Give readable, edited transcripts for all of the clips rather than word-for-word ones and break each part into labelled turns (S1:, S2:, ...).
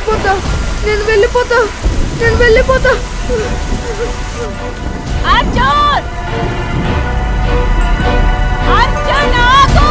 S1: వెళ్ళిపోతా నేను వెళ్ళిపోతా
S2: అర్జున్ అర్జున్ ఆగు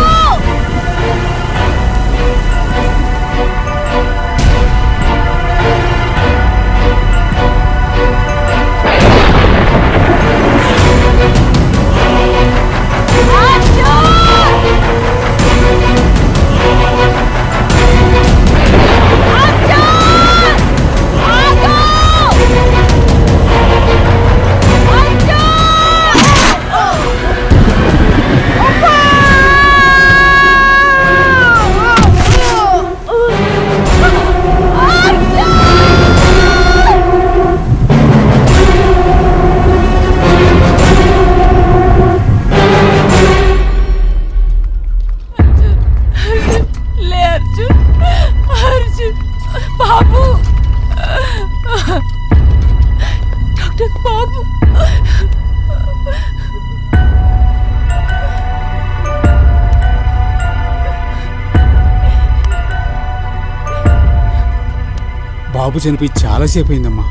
S3: బాబు చనిపోయి చాలాసేపు అయిందమ్మా.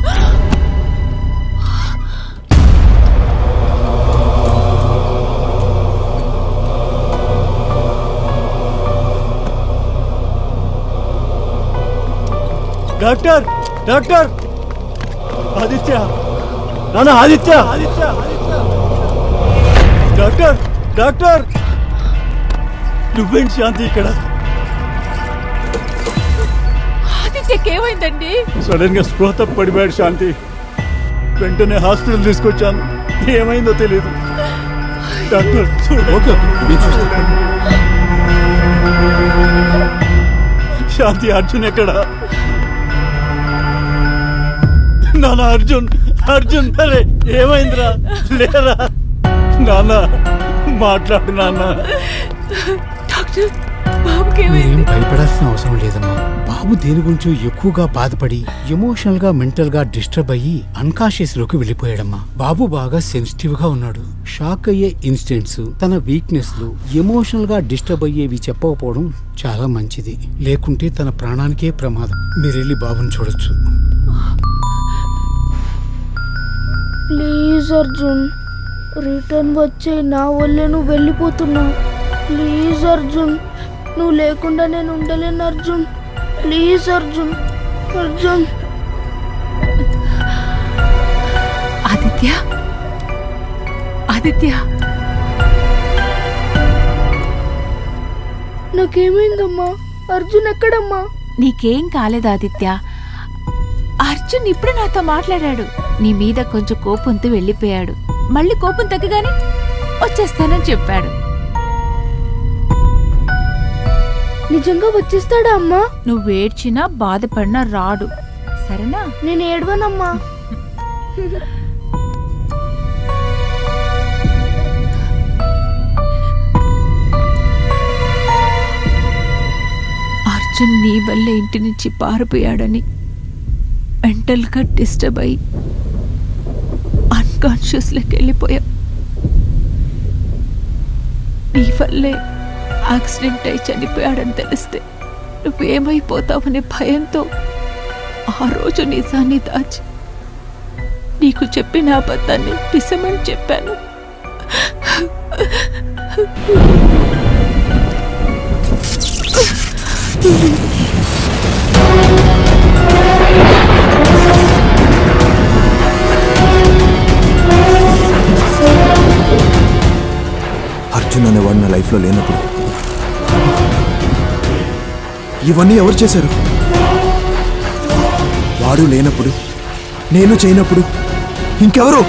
S4: డాక్టర్ డాక్టర్ ఆదిత్య నాన్న ఆదిత్య డాక్టర్ డాక్టర్ నువ్వేంటి శాంతి ఇక్కడ?
S2: ఏమైందండి?
S4: సడన్ గా స్పృహ తప్పి పడిపోయాడు శాంతి. వెంటనే హాస్పిటల్ తీసుకొచ్చాను. ఏమైందో తెలియదు. డాక్టర్ శాంతి అర్జున్ ఎక్కడ? నాన్న అర్జున్ అర్జున్ అరే ఏమైందిరా? లేరా నాన్న మాట్లాడు నాన్న.
S2: డాక్టర్
S3: మీరేం భయపడాల్సిన అవసరం లేదమ్మా. బాబు దేని గురించో ఎక్కువగా బాధపడి ఎమోషనల్ గా మెంటల్ గా డిస్టర్బ్ అయ్యి అన్కాన్షియస్ లోకి వెళ్ళిపోయాడమ్మా. బాబు బాగా సెన్సిటివ్ గా ఉన్నాడు. షాక్ అయ్యే ఇన్సిడెంట్స్, తన వీక్నెస్ లు, ఎమోషనల్ గా డిస్టర్బ్ అయ్యేవి చెప్పకపోవడం చాలా మంచిది. లేకుంటే తన ప్రాణానికే ప్రమాదం. మీరెళ్ళి బాబుని చూడొచ్చు.
S1: ప్లీజ్ అర్జున్ రిటర్న్ వచ్చే, నా వల్లే నువ్వు వెళ్ళిపోతున్నావు. ప్లీజ్ అర్జున్, నువ్వు లేకుండా నేను ఉండలేను అర్జున్. ప్లీజ్ అర్జున్. అర్జున్
S2: ఆదిత్య ఆదిత్య
S1: నాకేమైందమ్మా? అర్జున్ ఎక్కడమ్మా?
S2: నీకేం కాలేదు ఆదిత్య. అర్జున్ ఇప్పుడు నాతో మాట్లాడాడు. నీ మీద కొంచెం కోపంతో వెళ్ళిపోయాడు. మళ్ళీ కోపం తగ్గగానే వచ్చేస్తానని చెప్పాడు.
S1: నిజంగా వచ్చేస్తాడా అమ్మా?
S2: నువ్వేడ్చినా బాధపడినా రాడు, సరేనా?
S1: నేను ఏడవనమ్మా.
S2: అర్జున్ నీ వల్ల ఇంటి నుంచి పారిపోయాడని మెంటల్ గా డిస్టర్బ్ అయి అన్కాన్షియస్ లోకి వెళ్ళిపోయా. నీ వల్లే యాక్సిడెంట్ అయి చనిపోయాడని తెలిస్తే నువ్వేమైపోతావనే భయంతో ఆ రోజు నిజాన్ని దాచి నీకు చెప్పిన అబద్ధాన్ని నిజమని చెప్పాను.
S5: అర్జున్ అనేవాడు నా లైఫ్లో లేనప్పుడు ఇవన్నీ ఎవరు చేశారు? వాడు లేనప్పుడు, నేను చేయనప్పుడు ఇంకెవరు?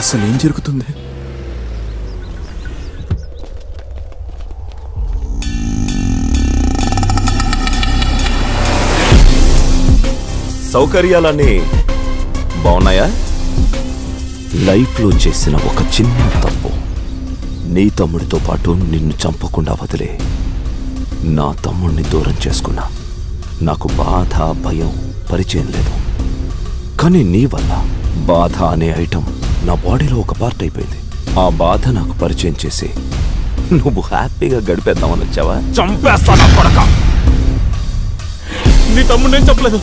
S5: అసలు ఏం జరుగుతుంది?
S6: సౌకర్యాలన్నీ బాగున్నాయా? లైఫ్లో చేసిన ఒక చిన్న తప్పు నీ తమ్ముడితో పాటు నిన్ను చంపకుండా వదిలే నా తమ్ముడిని దూరం చేసుకున్నా. నాకు బాధ భయం పరిచయం లేదు. కానీ నీ వల్ల బాధ అనే ఐటమ్ నా బాడీలో ఒక పార్ట్ అయిపోయింది. ఆ బాధ నాకు పరిచయం చేసి నువ్వు హ్యాపీగా గడిపేద్దామని వచ్చావా? చంపేస్తాను కొడక.
S7: నీ తమ్ముడు నేను చెప్పలేదు.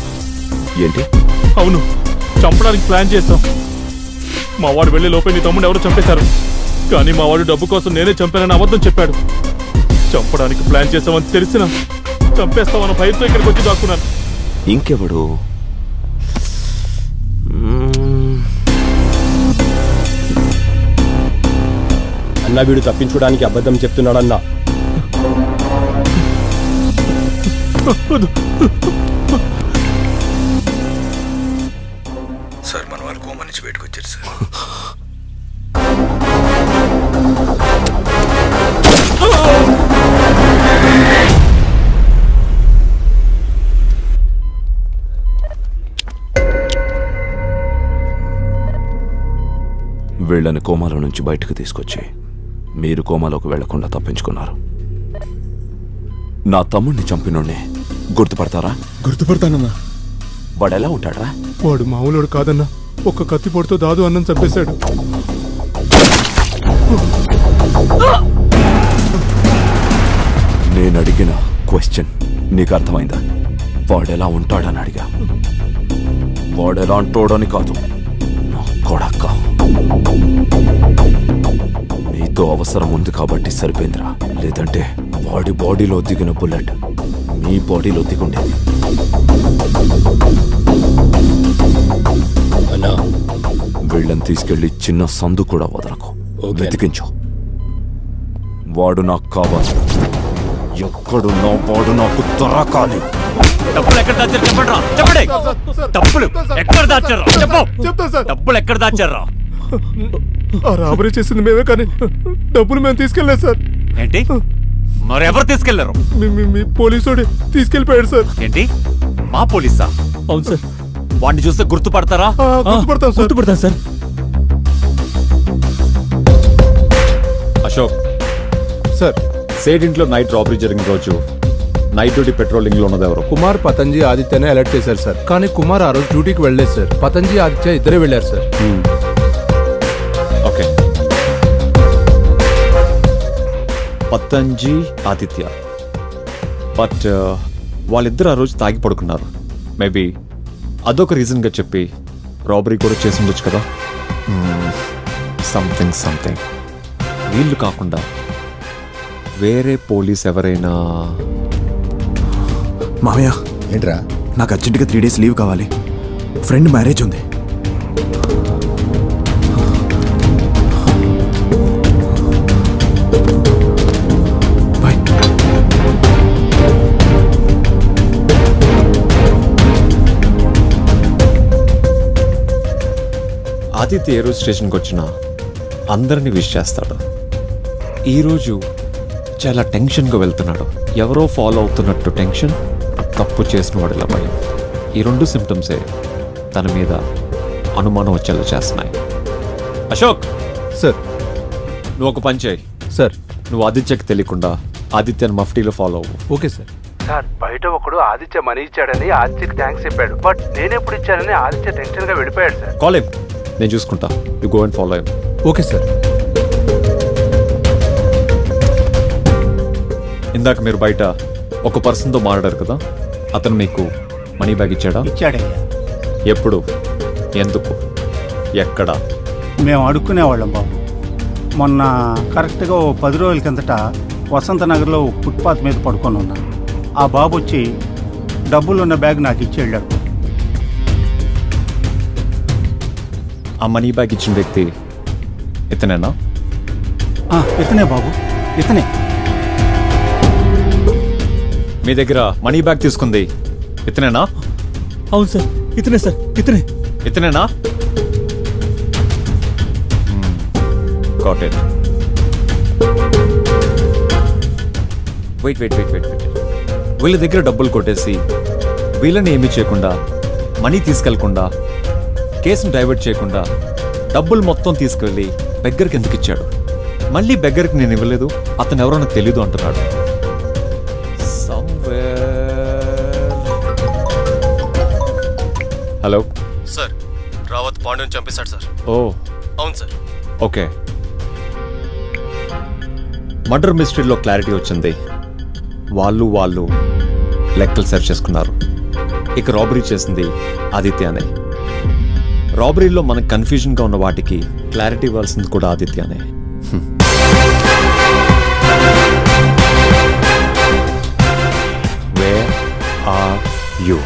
S6: ఏంటి?
S7: అవును, చంపడానికి ప్లాన్ చేస్తాం. మా వాడు వెళ్లే లోపే నీ తమ్ముడు ఎవరో చంపేశారు. కానీ మా వాడు డబ్బు కోసం నేనే చంపానని అబద్ధం చెప్పాడు. చంపడానికి ప్లాన్ చేస్తామని తెలిసినా చంపేస్తామన్న భయంతో ఇక్కడికి వచ్చి దాక్కున్నాను.
S6: ఇంకెవడు?
S8: అన్న వీడు తప్పించుకోవడానికి అబద్ధం చెప్తున్నాడన్నా.
S5: సార్ మన వాళ్ళు కోమా నుంచి బయటకు వచ్చారు సార్.
S6: వీళ్ళని కోమాలో నుంచి బయటకు తీసుకొచ్చి మీరు కోమాలోకి వెళ్లకుండా తప్పించుకున్నారు. నా తమ్ముడిని చంపినోడ్నే గుర్తుపడతారా?
S8: గుర్తుపడతానన్నా.
S6: వాడెలా ఉంటాడా?
S7: వాడు మామూలుడు కాదన్నా. ఒక్క కత్తిపోటుతో దాదు అన్నం చంపేశాడు.
S6: నేను అడిగిన క్వశ్చన్ నీకు అర్థమైందా? వాడెలా ఉంటాడని అడిగా. వాడెలా అంటాడని కాదు. నా కొడక్క, నీతో అవసరం ఉంది కాబట్టి సరిపోయిందిరా. లేదంటే వాడి బాడీలో దిగిన బుల్లెట్ మీ బాడీలో దిగుండేది.
S8: అన్నా
S6: వీళ్ళని తీసుకెళ్లి చిన్న సందు కూడా వదలకు. వెతికించు. వాడు నాకు కావాలి. ఎక్కడున్నా వాడు నాకు దొరకాలి.
S9: డబ్బులు ఎక్కడ దాచారు చెప్పండి. చెప్పండి, డబ్బులు ఎక్కడ దాచారు చెప్పు. చెప్తా సార్. డబ్బులు ఎక్కడ దాచారా?
S7: రాబరీ చేసింది మేమే, కానీ డబ్బులు మేము తీసుకెళ్లేదు సార్.
S9: ఏంటి? మరెవరు తీసుకెళ్లారు?
S7: మీ పోలీసుడు తీసుకెళ్లిపోయాడు సార్.
S9: ఏంటి? మా పోలీసా?
S7: అవును సార్.
S9: వాడిని చూస్తే గుర్తుపడతారా?
S7: గుర్తుపడతాను సార్.
S8: అశోక్ సార్, సేట్ ఇంట్లో నైట్ రాబరీ జరిగిన రోజు నైట్ డ్యూటీ పెట్రోలింగ్ లో ఉన్నది ఎవరు?
S10: కుమార్, పతంజీ, ఆదిత్యనే అలర్ట్ చేశారు సార్. కానీ కుమార్ ఆ రోజు డ్యూటీకి వెళ్ళలేదు సార్. పతంజీ, ఆదిత్య ఇద్దరే వెళ్ళారు సార్.
S8: ఓకే. పతంజీ, ఆదిత్య. బట్ వాళ్ళిద్దరు ఆ రోజు తాగి పడుకున్నారు. మేబీ అదొక రీజన్గా చెప్పి రాబరీ కూడా చేసి ఉండొచ్చు కదా. సంథింగ్ వీళ్ళు కాకుండా వేరే పోలీస్ ఎవరైనా?
S5: మామయ్య
S10: ఏంట్రా?
S5: నాకు అర్జెంటుగా 3 days లీవ్ కావాలి. ఫ్రెండ్ మ్యారేజ్ ఉంది. బాయ్.
S8: ఆదిత్య ఏ రోజు స్టేషన్కి వచ్చినా అందరినీ విష్ చేస్తాడు. ఈరోజు చాలా టెన్షన్గా వెళ్తున్నాడు. ఎవరో ఫాలో అవుతున్నట్టు టెన్షన్, తప్పు చేసిన వాడిలా భయం. ఈ 2 సిమ్టమ్సే తన మీద అనుమానం వచ్చేలా చేస్తున్నాయి. అశోక్
S10: సార్.
S8: నువ్వు ఒక పని చేయి
S10: సార్.
S8: నువ్వు ఆదిత్యకి తెలియకుండా ఆదిత్యని మఫ్టీలో ఫాలో అవ్వు.
S10: Okay sir.
S11: సార్, బయట ఒకడు ఆదిత్య మనీ ఇచ్చాడని ఆదిత్యకి థ్యాంక్స్ చెప్పాడు. బట్ నేనెప్పుడు ఇచ్చానని ఆదిత్య టెన్షన్ గా వెళ్ళిపోయాడు సార్.
S8: కాల్ హిమ్, నేను చూసుకుంటా. You go and follow him.
S10: Okay sir.
S8: ఇందాక మీరు బయట ఒక పర్సన్తో మాట్లాడారు కదా, అతను మీకు మనీ బ్యాగ్ ఇచ్చాడా?
S4: ఇచ్చాడయ్యా.
S8: ఎప్పుడు, ఎందుకు, ఎక్కడ?
S4: మేము అడుక్కునేవాళ్ళం బాబు. మొన్న కరెక్ట్గా 10 రోజుల కిందట వసంత నగర్లో ఫుట్పాత్ మీద పడుకొని ఉన్నాను. ఆ బాబు వచ్చి డబ్బులున్న బ్యాగ్ నాకు ఇచ్చి వెళ్ళాడు.
S8: ఆ మనీ బ్యాగ్ ఇచ్చిన వ్యక్తి ఇతనేనా?
S4: ఇతనే బాబు, ఇతనే.
S8: మీ దగ్గర మనీ బ్యాగ్ తీసుకుంది ఇతనేనా?
S7: అవును సార్, ఇతనే సార్.
S8: ఇతనేనా? Got it. Wait. వీళ్ళ దగ్గర డబ్బులు కొట్టేసి వీళ్ళని ఏమీ చేయకుండా, మనీ తీసుకెళ్లకుండా, కేసును డైవర్ట్ చేయకుండా డబ్బులు మొత్తం తీసుకెళ్ళి బెగ్గర్కి ఎందుకు ఇచ్చాడు? మళ్ళీ బెగ్గర్కి నేను ఇవ్వలేదు, అతను ఎవరో నాకు తెలీదు అంటున్నాడు. హలో
S12: సార్ రావత్ పాండుని చంపేశాడు సార్.
S8: ఓ
S12: అవును సార్.
S8: ఓకే, మర్డర్ మిస్టరీలో క్లారిటీ వచ్చింది. వాళ్ళు లెక్కలు సెర్చ్ చేసుకున్నారు. ఇక రాబరీ చేసింది ఆదిత్యనే. రాబరీలో మనకు కన్ఫ్యూజన్గా ఉన్న వాటికి క్లారిటీ ఇవ్వాల్సింది కూడా ఆదిత్యనే. Where are you?